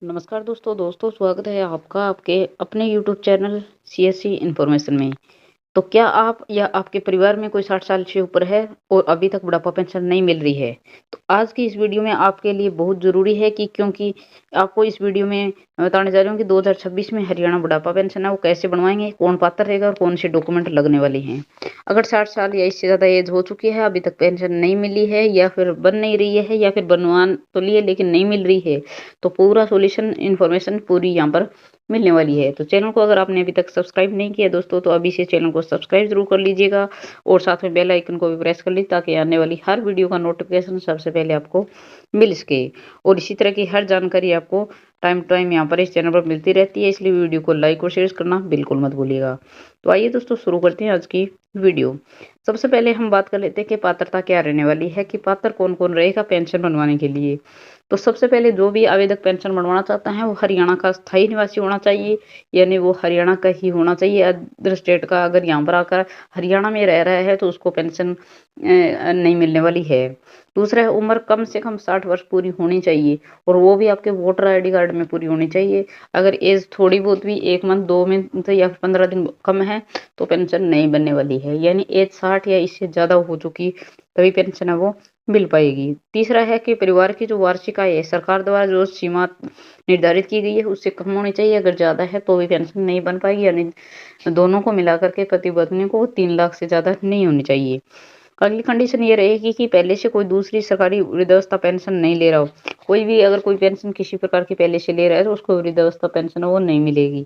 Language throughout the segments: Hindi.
नमस्कार दोस्तों स्वागत है आपका आपके अपने यूट्यूब चैनल सीएससी इन्फॉर्मेशन में। तो क्या आप या आपके परिवार में कोई 60 साल से ऊपर है और अभी तक बुढ़ापा पेंशन नहीं मिल रही है? तो आज की इस वीडियो में आपके लिए बहुत ज़रूरी है कि क्योंकि आपको इस वीडियो में मैं बताने जा रही हूँ कि 2026 में हरियाणा बुढ़ापा पेंशन है वो कैसे बनवाएँगे, कौन पात्र रहेगा और कौन से डॉक्यूमेंट लगने वाले हैं। अगर 60 साल या इससे ज़्यादा एज हो चुकी है, अभी तक पेंशन नहीं मिली है या फिर बन नहीं रही है या फिर बनवा तो ली है लेकिन नहीं मिल रही है, तो पूरा सॉल्यूशन इन्फॉर्मेशन पूरी यहाँ पर मिलने वाली है। तो चैनल को अगर आपने अभी तक सब्सक्राइब नहीं किया दोस्तों, तो अभी से चैनल को सब्सक्राइब ज़रूर कर लीजिएगा और साथ में बेल आइकन को भी प्रेस कर लीजिए ताकि आने वाली हर वीडियो का नोटिफिकेशन सबसे पहले आपको मिल सके। और इसी तरह की हर जानकारी आपको टाइम टू टाइम यहाँ पर इस चैनल पर मिलती रहती है, इसलिए वीडियो को लाइक और शेयर करना बिल्कुल मत भूलिएगा। तो आइए दोस्तों शुरू करते हैं आज की वीडियो। सबसे पहले हम बात कर लेते हैं कि पात्रता क्या रहने वाली है, कि पात्र कौन-कौन रहेगा पेंशन बनवाने के लिए। तो सबसे पहले जो भी आवेदक पेंशन बनवाना चाहता है वो हरियाणा का स्थायी निवासी होना चाहिए, यानी वो हरियाणा का ही होना चाहिए। अदर स्टेट का अगर यहाँ पर आकर हरियाणा में रह रहा है तो उसको पेंशन नहीं मिलने वाली है। दूसरा है उम्र कम से कम 60 वर्ष पूरी होनी चाहिए और वो भी आपके वोटर आईडी कार्ड में पूरी होनी चाहिए। अगर एज थोड़ी बहुत भी 1 मंथ 2 मंथ या 15 दिन कम है तो पेंशन नहीं बनने वाली है, यानी एज 60 या इससे ज़्यादा हो चुकी तभी पेंशन है वो मिल पाएगी। तीसरा है कि परिवार की जो वार्षिक आय है सरकार द्वारा जो सीमा निर्धारित की गई है उससे कम होनी चाहिए, अगर ज़्यादा है तो भी पेंशन नहीं बन पाएगी, यानी दोनों को मिलाकर के पति पत्नी को 3 लाख से ज़्यादा नहीं होनी चाहिए। अगली कंडीशन ये रहेगी कि पहले से कोई दूसरी सरकारी वृद्धावस्था पेंशन नहीं ले रहा हो। कोई भी अगर कोई पेंशन किसी प्रकार की पहले से ले रहा है तो उसको वृद्धावस्था पेंशन वो नहीं मिलेगी।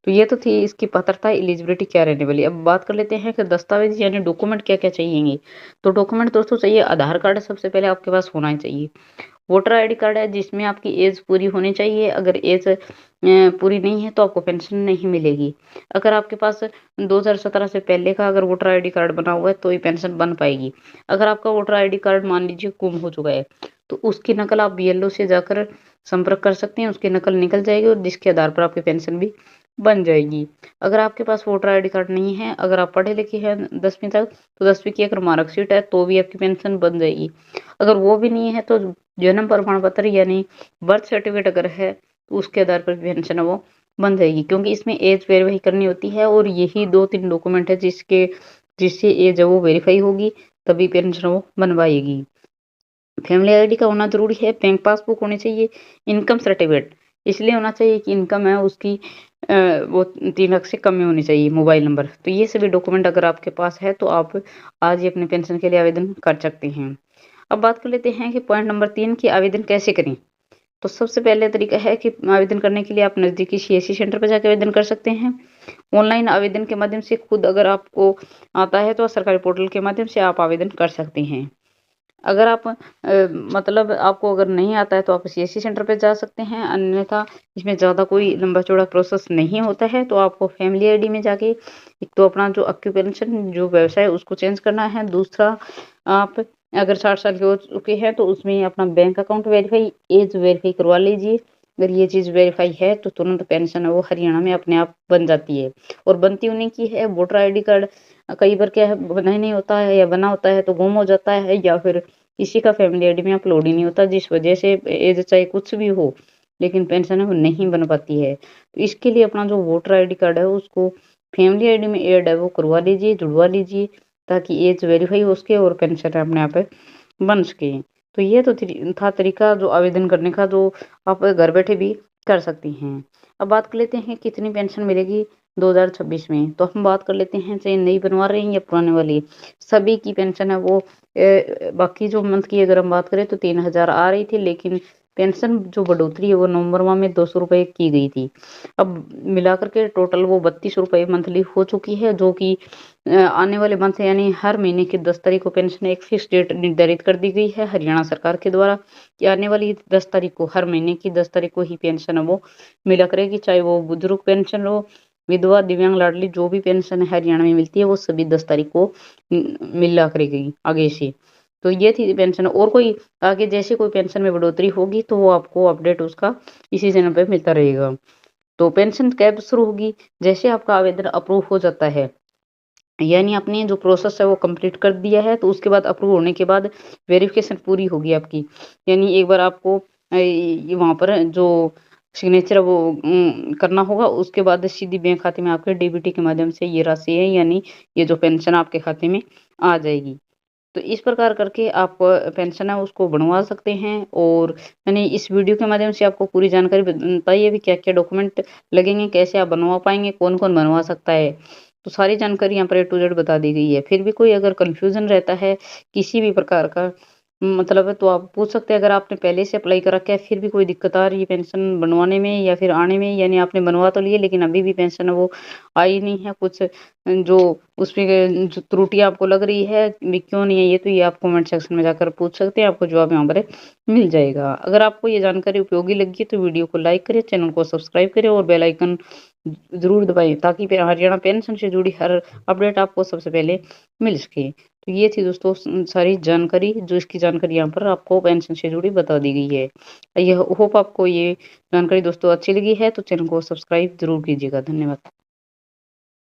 तो ये तो थी इसकी पात्रता एलिजिबिलिटी क्या रहने वाली है। अब बात कर लेते हैं कि दस्तावेज यानी डॉक्यूमेंट क्या-क्या चाहिएंगे। तो डॉक्यूमेंट दोस्तों चाहिए आधार कार्ड सबसे पहले आपके पास होना ही चाहिए। वोटर आईडी कार्ड है जिसमें आपकी एज पूरी होनी चाहिए, अगर एज पूरी नहीं है तो आपको पेंशन नहीं मिलेगी। अगर आपके पास 2017 से पहले का अगर वोटर आईडी कार्ड बना हुआ है तो ही पेंशन बन पाएगी। अगर आपका वोटर आईडी कार्ड मान लीजिए गुम हो चुका है तो उसकी नकल आप बीएलओ से जाकर संपर्क कर सकते हैं, उसकी नकल निकल जाएगी और जिसके आधार पर आपकी पेंशन भी बन जाएगी। अगर आपके पास वोटर आईडी कार्ड नहीं है, अगर आप पढ़े लिखे हैं 10वीं तक, तो 10वीं की अगर मार्कशीट है तो भी आपकी पेंशन बन जाएगी। अगर वो भी नहीं है तो जन्म प्रमाण पत्र यानी बर्थ सर्टिफिकेट अगर है तो उसके आधार पर पेंशन है वो बन जाएगी, क्योंकि इसमें एज वेरीफाई करनी होती है और यही 2-3 डॉक्यूमेंट है जिससे एज है वो वेरीफाई होगी तभी पेंशन वो बन पाएगी। फैमिली आईडी का होना ज़रूरी है, बैंक पासबुक होनी चाहिए, इनकम सर्टिफिकेट इसलिए होना चाहिए कि इनकम है उसकी वो 3 लाख से कम में होनी चाहिए, मोबाइल नंबर। तो ये सभी डॉक्यूमेंट अगर आपके पास है तो आप आज ही अपने पेंशन के लिए आवेदन कर सकते हैं। अब बात कर लेते हैं कि पॉइंट नंबर 3 कि आवेदन कैसे करें। तो सबसे पहले तरीका है कि आवेदन करने के लिए आप नज़दीकी सीएससी सेंटर पर जाकर आवेदन कर सकते हैं। ऑनलाइन आवेदन के माध्यम से खुद अगर आपको आता है तो सरकारी पोर्टल के माध्यम से आप आवेदन कर सकते हैं। अगर आप मतलब आपको अगर नहीं आता है तो आप सीएससी सेंटर पे जा सकते हैं, अन्यथा इसमें ज़्यादा कोई लंबा चौड़ा प्रोसेस नहीं होता है। तो आपको फैमिली आईडी में जाके एक तो अपना जो ऑक्यूपेशन जो व्यवसाय है उसको चेंज करना है। दूसरा आप अगर 60 साल के हो चुके हैं तो उसमें अपना bank account verify, as verify करवा लीजिए। अगर ये चीज़ वेरीफाई है तो तुरंत पेंशन है वो हरियाणा में अपने आप बन जाती है और बनती उन्हीं की है। वोटर आईडी कार्ड कई बार क्या है बना ही नहीं होता है या बना होता है तो गुम हो जाता है या फिर किसी का फैमिली आईडी में अपलोड ही नहीं होता, जिस वजह से एज चाहे कुछ भी हो लेकिन पेंशन है वो नहीं बन पाती है। तो इसके लिए अपना जो वोटर आईडी कार्ड है उसको फैमिली आईडी में ऐड है वो करवा लीजिए, जुड़वा लीजिए ताकि एज वेरीफाई हो सके और पेंशन अपने आप बन सके। तो ये तो था तरीका जो आवेदन करने का, जो आप घर बैठे भी कर सकती हैं। अब बात कर लेते हैं कितनी पेंशन मिलेगी 2026 में। तो हम बात कर लेते हैं चाहे नई बनवा रहे हैं या पुराने वाली, सभी की पेंशन है वो बाकी जो मंथ की अगर हम बात करें तो 3000 आ रही थी, लेकिन पेंशन जो बढ़ोतरी है वो नवंबर माह में 200 रुपये की गई थी। अब मिलाकर के टोटल वो 32 रुपये मंथली हो चुकी है, जो कि आने वाले मंथ यानी हर महीने की 10 तारीख को पेंशन एक फिक्स डेट निर्धारित कर दी गई है हरियाणा सरकार के द्वारा कि आने वाली 10 तारीख को, हर महीने की 10 तारीख को ही पेंशन है वो मिला करेगी, चाहे वो बुजुर्ग पेंशन हो, विधवा, दिव्यांग, लाडली जो भी पेंशन हरियाणा में मिलती है वो सभी 10 तारीख को मिला करेगी आगे से। तो ये थी पेंशन, और कोई आगे जैसे कोई पेंशन में बढ़ोतरी होगी तो वो आपको अपडेट उसका इसी चैनल पे मिलता रहेगा। तो पेंशन कब शुरू होगी? जैसे आपका आवेदन अप्रूव हो जाता है, यानी आपने जो प्रोसेस है वो कंप्लीट कर दिया है, तो उसके बाद अप्रूव होने के बाद वेरिफिकेशन पूरी होगी आपकी। यानी एक बार आपको वहाँ पर जो सिग्नेचर वो करना होगा। उसके बाद सीधी बैंक खाते में आपके डीबीटी के माध्यम से ये राशि है यानी ये जो पेंशन आपके खाते में आ जाएगी। तो इस प्रकार करके आप पेंशन है उसको बनवा सकते हैं और मैंने इस वीडियो के माध्यम से आपको पूरी जानकारी बताई है भी क्या-क्या डॉक्यूमेंट लगेंगे, कैसे आप बनवा पाएँगे, कौन-कौन बनवा सकता है। तो सारी जानकारी यहाँ पर ए टू ज़ेड बता दी गई है। फिर भी कोई अगर कन्फ्यूज़न रहता है किसी भी प्रकार का मतलब है तो आप पूछ सकते हैं। अगर आपने पहले से अप्लाई कर रखा है फिर भी कोई दिक्कत आ रही है पेंशन बनवाने में या फिर आने में, यानी आपने बनवा तो लिए लेकिन अभी भी पेंशन है वो आई नहीं है, कुछ जो उसमें जो त्रुटियाँ आपको लग रही है भी क्यों नहीं है ये, तो ये आप कमेंट सेक्शन में जाकर पूछ सकते हैं, आपको जवाब यहाँ पर मिल जाएगा। अगर आपको ये जानकारी उपयोगी लगी तो वीडियो को लाइक करें, चैनल को सब्सक्राइब करें और बेल आइकन ज़रूर दबाएँ ताकि हरियाणा पेंशन से जुड़ी हर अपडेट आपको सबसे पहले मिल सके। तो ये थी दोस्तों सारी जानकारी, जो इसकी जानकारी यहाँ पर आपको पेंशन से जुड़ी बता दी गई है। आई होप आपको ये जानकारी दोस्तों अच्छी लगी है तो चैनल को सब्सक्राइब ज़रूर कीजिएगा। धन्यवाद।